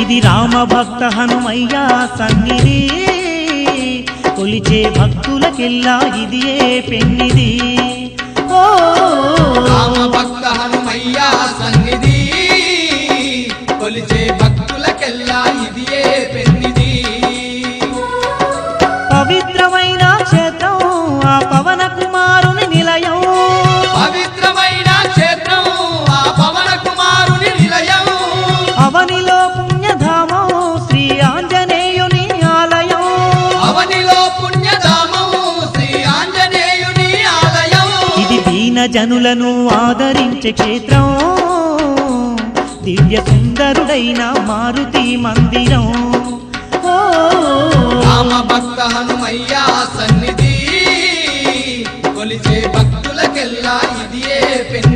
ఇది రామ భక్త హనుమయ్య సన్నిధి కొలిచే భక్తులకెల్లా ఇదియే పెన్నిది ఓ రామ భక్త హనుమయ్య సన్నిధి కొలిచే భక్తులకెల్లా ఇదియే పెన్నిది పవిత్రమైన క్షేత్రం ఆ పవన కుమారుని నిలయం పవిత్రమైన క్షేత్రం ఆ పవన కుమారుని నిలయం అవనిలో పుణ్యధామం శ్రీ ఆంజనేయుని ఆలయం అవనిలో పుణ్యధామం శ్రీ ఆంజనేయుని ఆలయం ఇది దీన జనులను ఆదరించే క్షేత్రం దివ్య సుందరుడైన మారుతి మందిరం ఓ రామ భక్త హనుమయ్య సన్నిధి కొలిచే భక్తులకెల్లా ఇదియే పెన్నిది